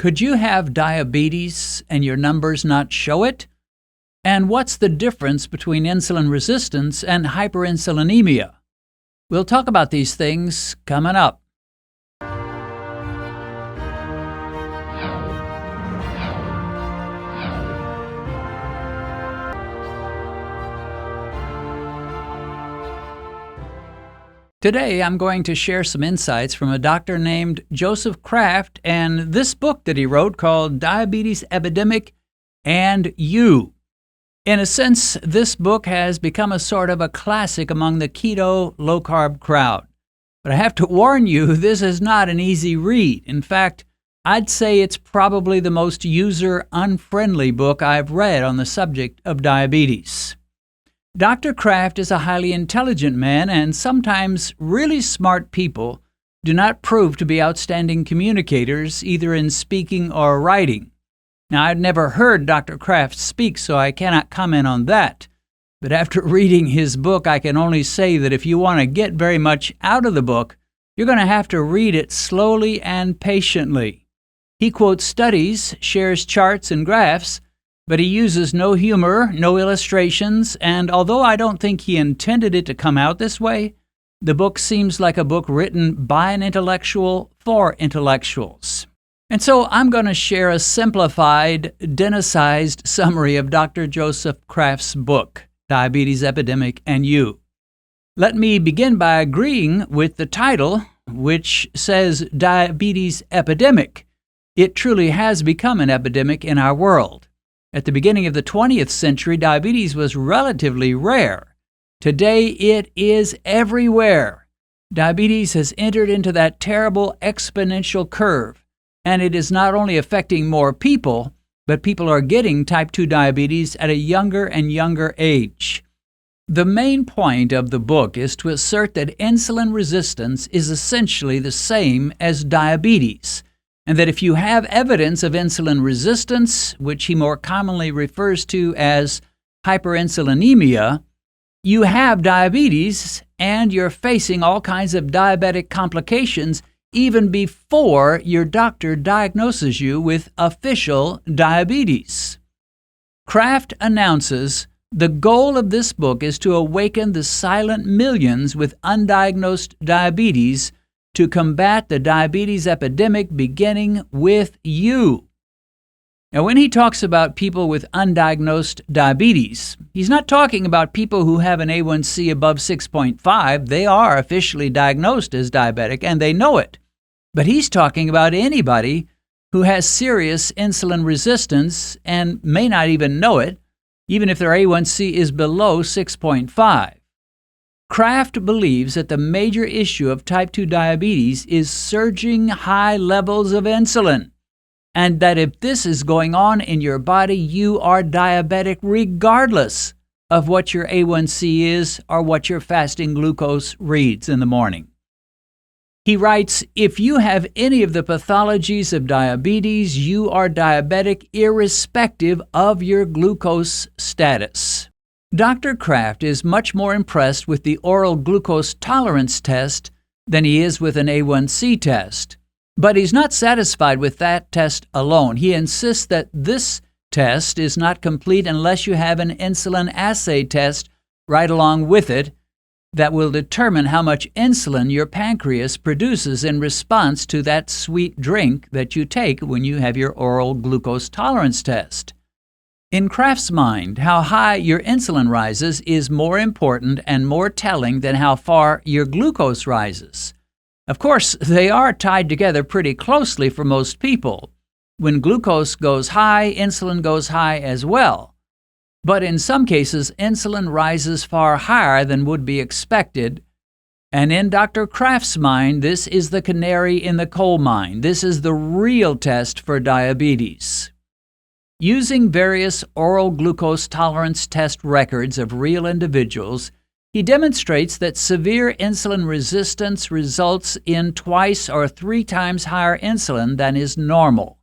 Could you have diabetes and your numbers not show it? And what's the difference between insulin resistance and hyperinsulinemia? We'll talk about these things coming up. Today, I'm going to share some insights from a doctor named Joseph Kraft and this book that he wrote called Diabetes Epidemic and You. In a sense, this book has become a sort of a classic among the keto, low-carb crowd. But I have to warn you, this is not an easy read. In fact, I'd say it's probably the most user-unfriendly book I've read on the subject of diabetes. Dr. Kraft is a highly intelligent man, and sometimes really smart people do not prove to be outstanding communicators, either in speaking or writing. Now, I've never heard Dr. Kraft speak, so I cannot comment on that. But after reading his book, I can only say that if you want to get very much out of the book, you're going to have to read it slowly and patiently. He quotes studies, shares charts and graphs, but he uses no humor, no illustrations, and although I don't think he intended it to come out this way, the book seems like a book written by an intellectual for intellectuals. And so I'm going to share a simplified, dentist-sized summary of Dr. Joseph Kraft's book, Diabetes Epidemic and You. Let me begin by agreeing with the title, which says Diabetes Epidemic. It truly has become an epidemic in our world. At the beginning of the 20th century, diabetes was relatively rare. Today, it is everywhere. Diabetes has entered into that terrible exponential curve, and it is not only affecting more people, but people are getting type 2 diabetes at a younger and younger age. The main point of the book is to assert that insulin resistance is essentially the same as diabetes, and that if you have evidence of insulin resistance, which he more commonly refers to as hyperinsulinemia, you have diabetes and you're facing all kinds of diabetic complications even before your doctor diagnoses you with official diabetes. Kraft announces the goal of this book is to awaken the silent millions with undiagnosed diabetes to combat the diabetes epidemic beginning with you. Now, when he talks about people with undiagnosed diabetes, he's not talking about people who have an A1C above 6.5. They are officially diagnosed as diabetic, and they know it. But he's talking about anybody who has serious insulin resistance and may not even know it, even if their A1C is below 6.5. Kraft believes that the major issue of type 2 diabetes is surging high levels of insulin, and that if this is going on in your body, you are diabetic regardless of what your A1C is or what your fasting glucose reads in the morning. He writes, if you have any of the pathologies of diabetes, you are diabetic irrespective of your glucose status. Dr. Kraft is much more impressed with the oral glucose tolerance test than he is with an A1C test. But he's not satisfied with that test alone. He insists that this test is not complete unless you have an insulin assay test right along with it that will determine how much insulin your pancreas produces in response to that sweet drink that you take when you have your oral glucose tolerance test. In Kraft's mind, how high your insulin rises is more important and more telling than how far your glucose rises. Of course, they are tied together pretty closely for most people. When glucose goes high, insulin goes high as well. But in some cases, insulin rises far higher than would be expected. And in Dr. Kraft's mind, this is the canary in the coal mine. This is the real test for diabetes. Using various oral glucose tolerance test records of real individuals, he demonstrates that severe insulin resistance results in twice or 3 times higher insulin than is normal,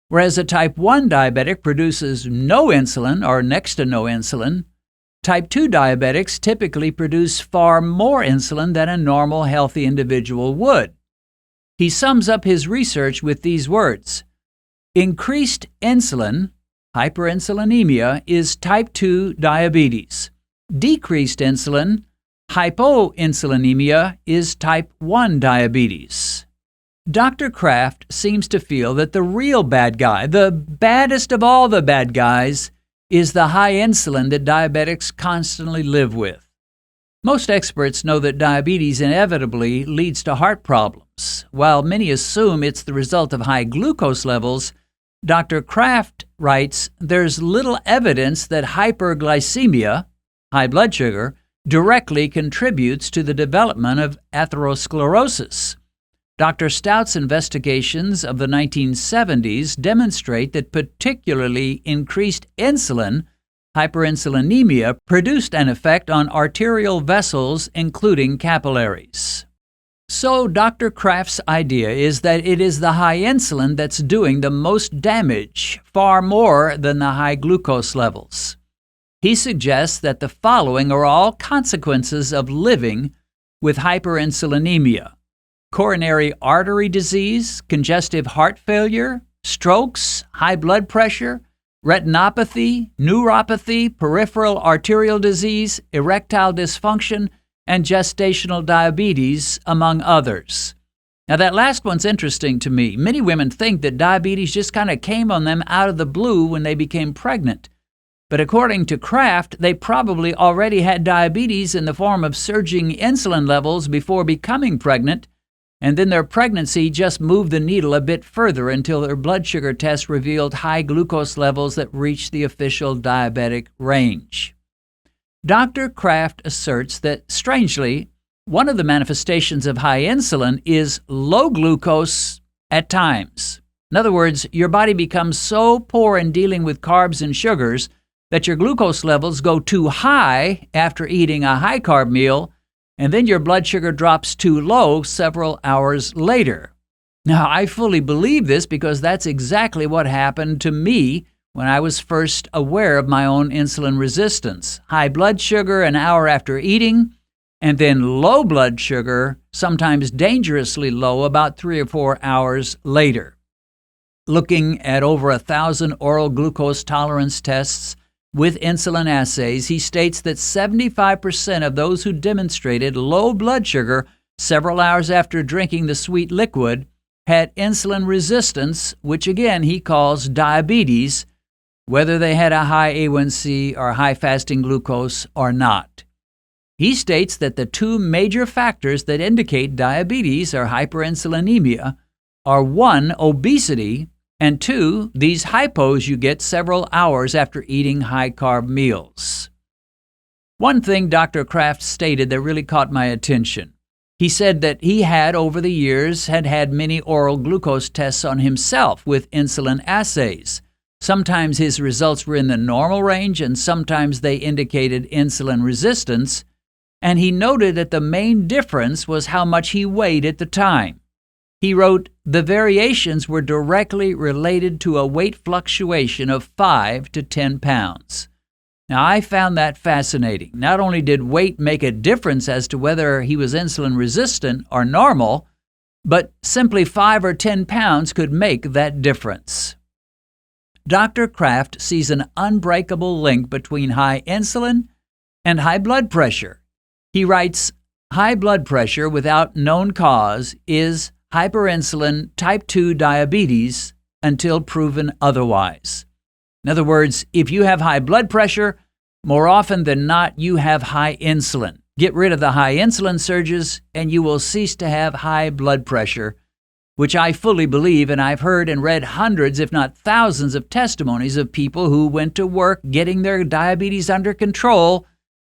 whereas a type 1 diabetic produces no insulin or next to no insulin. Type 2 diabetics typically produce far more insulin than a normal, healthy individual would. He sums up his research with these words: Increased insulin, hyperinsulinemia, is type 2 diabetes. Decreased insulin, hypoinsulinemia, is type 1 diabetes. Dr. Kraft seems to feel that the real bad guy, the baddest of all the bad guys, is the high insulin that diabetics constantly live with. Most experts know that diabetes inevitably leads to heart problems. While many assume it's the result of high glucose levels, Dr. Kraft writes, there's little evidence that hyperglycemia, high blood sugar, directly contributes to the development of atherosclerosis. Dr. Stout's investigations of the 1970s demonstrate that particularly increased insulin, hyperinsulinemia, produced an effect on arterial vessels, including capillaries. So Dr. Kraft's idea is that it is the high insulin that's doing the most damage, far more than the high glucose levels. He suggests that the following are all consequences of living with hyperinsulinemia: coronary artery disease, congestive heart failure, strokes, high blood pressure, retinopathy, neuropathy, peripheral arterial disease, erectile dysfunction, and gestational diabetes, among others. Now, that last one's interesting to me. Many women think that diabetes just kind of came on them out of the blue when they became pregnant. But according to Kraft, they probably already had diabetes in the form of surging insulin levels before becoming pregnant, and then their pregnancy just moved the needle a bit further until their blood sugar test revealed high glucose levels that reached the official diabetic range. Dr. Kraft asserts that, strangely, one of the manifestations of high insulin is low glucose at times. In other words, your body becomes so poor in dealing with carbs and sugars that your glucose levels go too high after eating a high-carb meal, and then your blood sugar drops too low several hours later. Now, I fully believe this because that's exactly what happened to me when I was first aware of my own insulin resistance. High blood sugar an hour after eating, and then low blood sugar, sometimes dangerously low, about 3 or 4 hours later. Looking at over 1,000 oral glucose tolerance tests with insulin assays, he states that 75% of those who demonstrated low blood sugar several hours after drinking the sweet liquid had insulin resistance, which again he calls diabetes, whether they had a high A1C or high fasting glucose or not. He states that the two major factors that indicate diabetes or hyperinsulinemia are 1, obesity, and 2, these hypos you get several hours after eating high-carb meals. One thing Dr. Kraft stated that really caught my attention. He said that he had, over the years, had many oral glucose tests on himself with insulin assays. Sometimes his results were in the normal range, and sometimes they indicated insulin resistance, and he noted that the main difference was how much he weighed at the time. He wrote, the variations were directly related to a weight fluctuation of 5 to 10 pounds. Now, I found that fascinating. Not only did weight make a difference as to whether he was insulin resistant or normal, but simply 5 or 10 pounds could make that difference. Dr. Kraft sees an unbreakable link between high insulin and high blood pressure. He writes, high blood pressure without known cause is hyperinsulin type 2 diabetes until proven otherwise. In other words, if you have high blood pressure, more often than not, you have high insulin. Get rid of the high insulin surges, and you will cease to have high blood pressure, which I fully believe, and I've heard and read hundreds, if not thousands, of testimonies of people who went to work getting their diabetes under control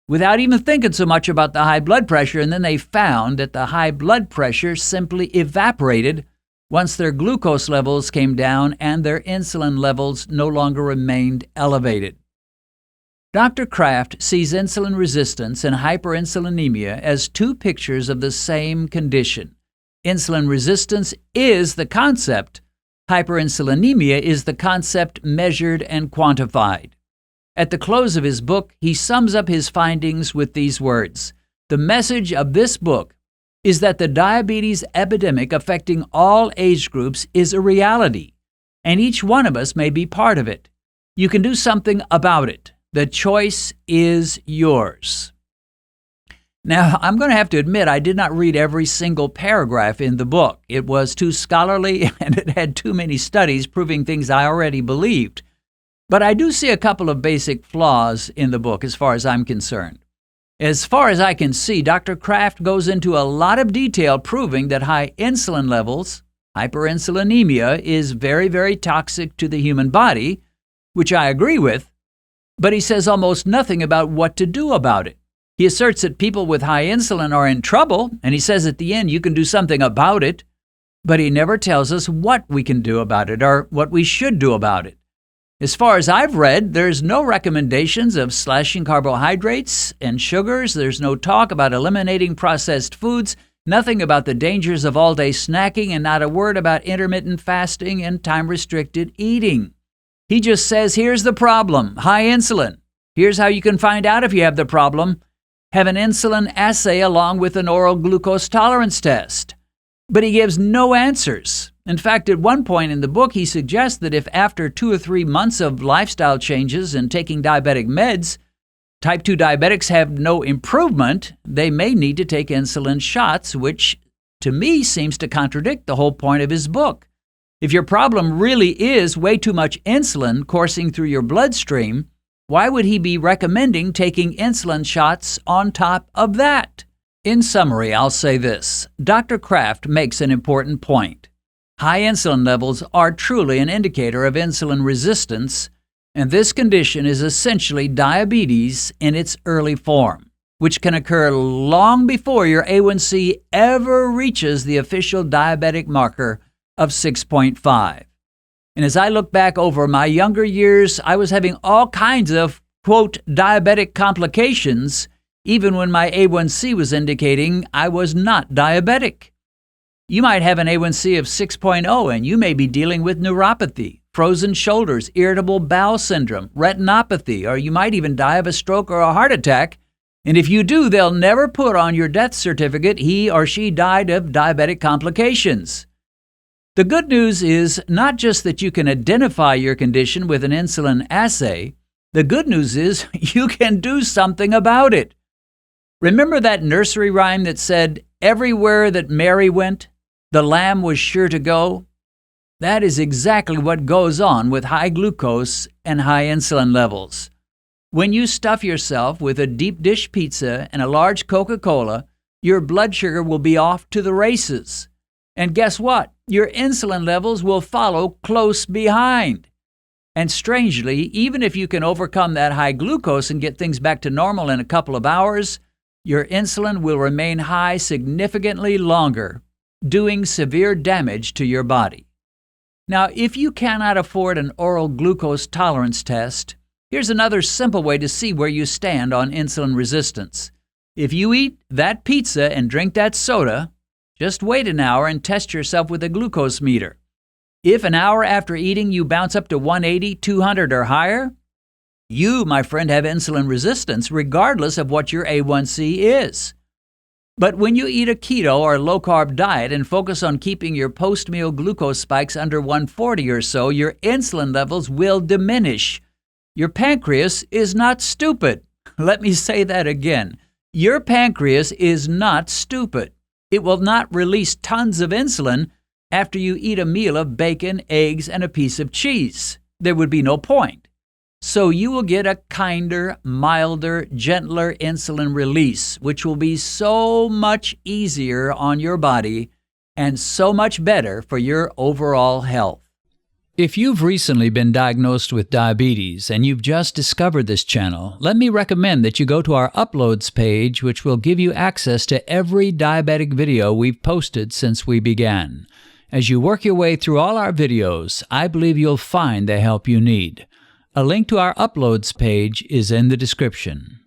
without even thinking so much about the high blood pressure, and then they found that the high blood pressure simply evaporated once their glucose levels came down and their insulin levels no longer remained elevated. Dr. Kraft sees insulin resistance and hyperinsulinemia as two pictures of the same condition. Insulin resistance is the concept. Hyperinsulinemia is the concept measured and quantified. At the close of his book, he sums up his findings with these words. The message of this book is that the diabetes epidemic affecting all age groups is a reality. and each one of us may be part of it. You can do something about it. The choice is yours. Now, I'm going to have to admit I did not read every single paragraph in the book. It was too scholarly and it had too many studies proving things I already believed. But I do see a couple of basic flaws in the book as far as I'm concerned. As far as I can see, Dr. Kraft goes into a lot of detail proving that high insulin levels, hyperinsulinemia, is very, very toxic to the human body, which I agree with, but he says almost nothing about what to do about it. He asserts that people with high insulin are in trouble, and he says at the end you can do something about it, but he never tells us what we can do about it or what we should do about it. As far as I've read, there's no recommendations of slashing carbohydrates and sugars. There's no talk about eliminating processed foods, nothing about the dangers of all-day snacking, and not a word about intermittent fasting and time-restricted eating. He just says, here's the problem, high insulin. Here's how you can find out if you have the problem. Have an insulin assay along with an oral glucose tolerance test. But he gives no answers. In fact, at one point in the book, he suggests that if after 2 or 3 months of lifestyle changes and taking diabetic meds, type 2 diabetics have no improvement, they may need to take insulin shots, which to me seems to contradict the whole point of his book. If your problem really is way too much insulin coursing through your bloodstream, why would he be recommending taking insulin shots on top of that? In summary, I'll say this. Dr. Kraft makes an important point. High insulin levels are truly an indicator of insulin resistance, and this condition is essentially diabetes in its early form, which can occur long before your A1C ever reaches the official diabetic marker of 6.5. And as I look back over my younger years, I was having all kinds of, quote, diabetic complications, even when my A1C was indicating I was not diabetic. You might have an A1C of 6.0 and you may be dealing with neuropathy, frozen shoulders, irritable bowel syndrome, retinopathy, or you might even die of a stroke or a heart attack. And if you do, they'll never put on your death certificate he or she died of diabetic complications. The good news is not just that you can identify your condition with an insulin assay. The good news is you can do something about it. Remember that nursery rhyme that said, "Everywhere that Mary went, the lamb was sure to go"? That is exactly what goes on with high glucose and high insulin levels. When you stuff yourself with a deep dish pizza and a large Coca-Cola, your blood sugar will be off to the races. And guess what? Your insulin levels will follow close behind. And strangely, even if you can overcome that high glucose and get things back to normal in a couple of hours, your insulin will remain high significantly longer, doing severe damage to your body. Now, if you cannot afford an oral glucose tolerance test, here's another simple way to see where you stand on insulin resistance. If you eat that pizza and drink that soda, just wait an hour and test yourself with a glucose meter. If an hour after eating you bounce up to 180, 200 or higher, you, my friend, have insulin resistance regardless of what your A1C is. But when you eat a keto or low-carb diet and focus on keeping your post-meal glucose spikes under 140 or so, your insulin levels will diminish. Your pancreas is not stupid. Let me say that again. Your pancreas is not stupid. It will not release tons of insulin after you eat a meal of bacon, eggs, and a piece of cheese. There would be no point. So you will get a kinder, milder, gentler insulin release, which will be so much easier on your body and so much better for your overall health. If you've recently been diagnosed with diabetes and you've just discovered this channel, let me recommend that you go to our Uploads page, which will give you access to every diabetic video we've posted since we began. As you work your way through all our videos, I believe you'll find the help you need. A link to our Uploads page is in the description.